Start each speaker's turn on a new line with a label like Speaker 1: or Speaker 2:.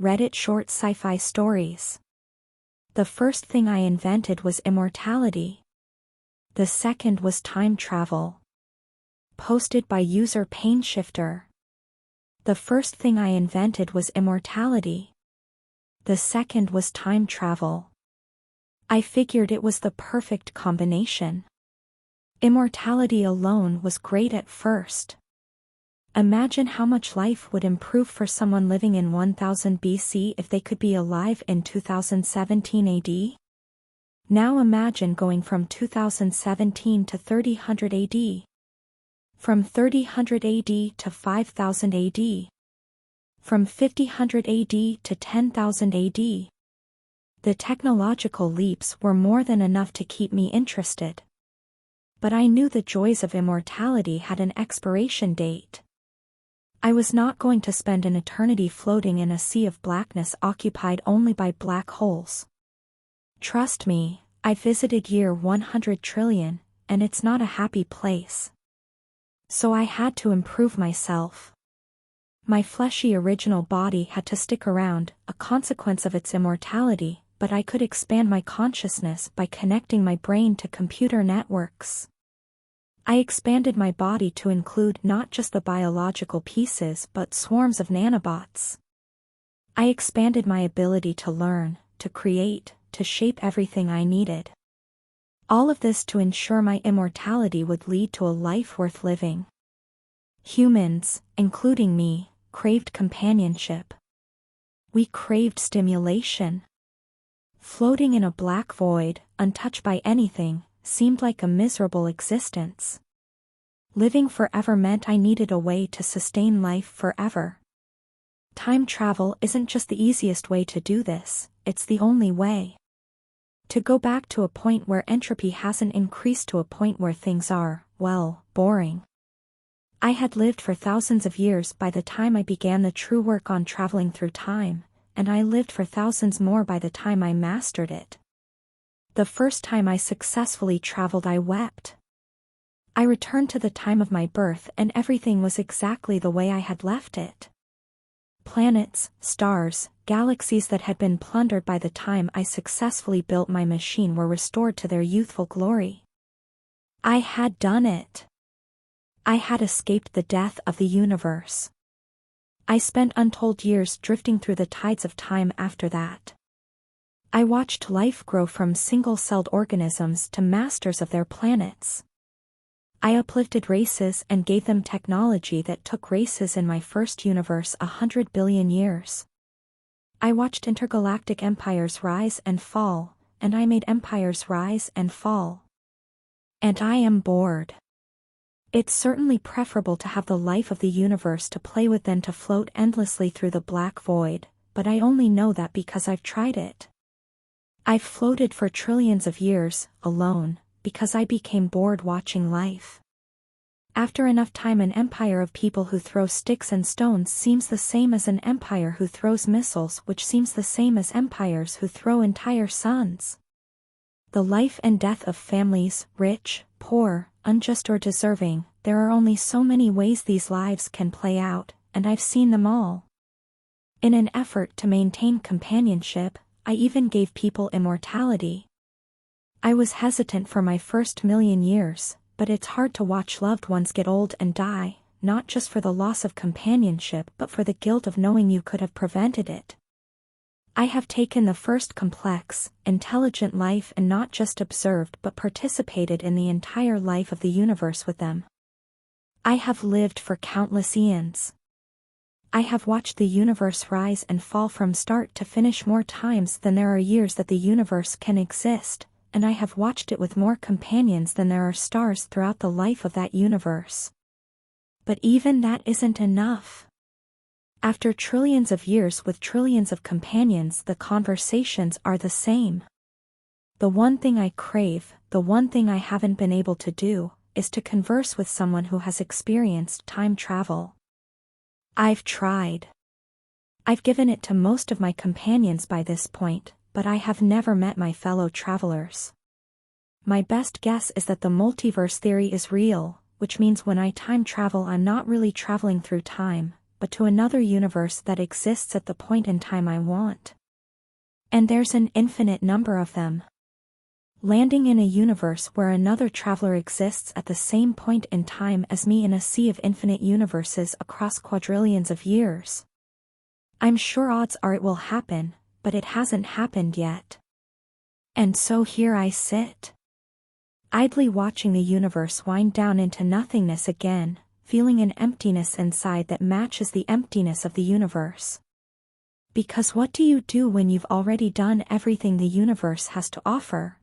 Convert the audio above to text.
Speaker 1: Reddit short sci-fi stories. The first thing I invented was immortality. The second was time travel. Posted by user painshifter. The first thing I invented was immortality. The second was time travel. I figured it was the perfect combination. Immortality alone was great at first. Imagine how much life would improve for someone living in 1000 BC if they could be alive in 2017 AD. Now imagine going from 2017 to 3000 AD. From 3000 AD to 5000 AD. From 5000 AD to 10,000 AD. The technological leaps were more than enough to keep me interested. But I knew the joys of immortality had an expiration date. I was not going to spend an eternity floating in a sea of blackness occupied only by black holes. Trust me, I visited year 100 trillion, and it's not a happy place. So I had to improve myself. My fleshy original body had to stick around, a consequence of its immortality, but I could expand my consciousness by connecting my brain to computer networks. I expanded my body to include not just the biological pieces but swarms of nanobots. I expanded my ability to learn, to create, to shape everything I needed. All of this to ensure my immortality would lead to a life worth living. Humans, including me, craved companionship. We craved stimulation. Floating in a black void, untouched by anything, seemed like a miserable existence. Living forever meant I needed a way to sustain life forever. Time travel isn't just the easiest way to do this, it's the only way. To go back to a point where entropy hasn't increased to a point where things are, well, boring. I had lived for thousands of years by the time I began the true work on traveling through time, and I lived for thousands more by the time I mastered it. The first time I successfully traveled I wept. I returned to the time of my birth and everything was exactly the way I had left it. Planets, stars, galaxies that had been plundered by the time I successfully built my machine were restored to their youthful glory. I had done it. I had escaped the death of the universe. I spent untold years drifting through the tides of time after that. I watched life grow from single-celled organisms to masters of their planets. I uplifted races and gave them technology that took races in my first universe 100 billion years. I watched intergalactic empires rise and fall, and I made empires rise and fall. And I am bored. It's certainly preferable to have the life of the universe to play with than to float endlessly through the black void, but I only know that because I've tried it. I've floated for trillions of years, alone, because I became bored watching life. After enough time, an empire of people who throw sticks and stones seems the same as an empire who throws missiles, which seems the same as empires who throw entire suns. The life and death of families, rich, poor, unjust or deserving, there are only so many ways these lives can play out, and I've seen them all. In an effort to maintain companionship, I even gave people immortality. I was hesitant for my first million years, but it's hard to watch loved ones get old and die, not just for the loss of companionship but for the guilt of knowing you could have prevented it. I have taken the first complex, intelligent life and not just observed but participated in the entire life of the universe with them. I have lived for countless eons. I have watched the universe rise and fall from start to finish more times than there are years that the universe can exist, and I have watched it with more companions than there are stars throughout the life of that universe. But even that isn't enough. After trillions of years with trillions of companions, the conversations are the same. The one thing I crave, the one thing I haven't been able to do, is to converse with someone who has experienced time travel. I've tried. I've given it to most of my companions by this point, but I have never met my fellow travelers. My best guess is that the multiverse theory is real, which means when I time travel I'm not really traveling through time, but to another universe that exists at the point in time I want. And there's an infinite number of them. Landing in a universe where another traveler exists at the same point in time as me in a sea of infinite universes across quadrillions of years. I'm sure odds are it will happen, but it hasn't happened yet. And so here I sit, idly watching the universe wind down into nothingness again, feeling an emptiness inside that matches the emptiness of the universe. Because what do you do when you've already done everything the universe has to offer?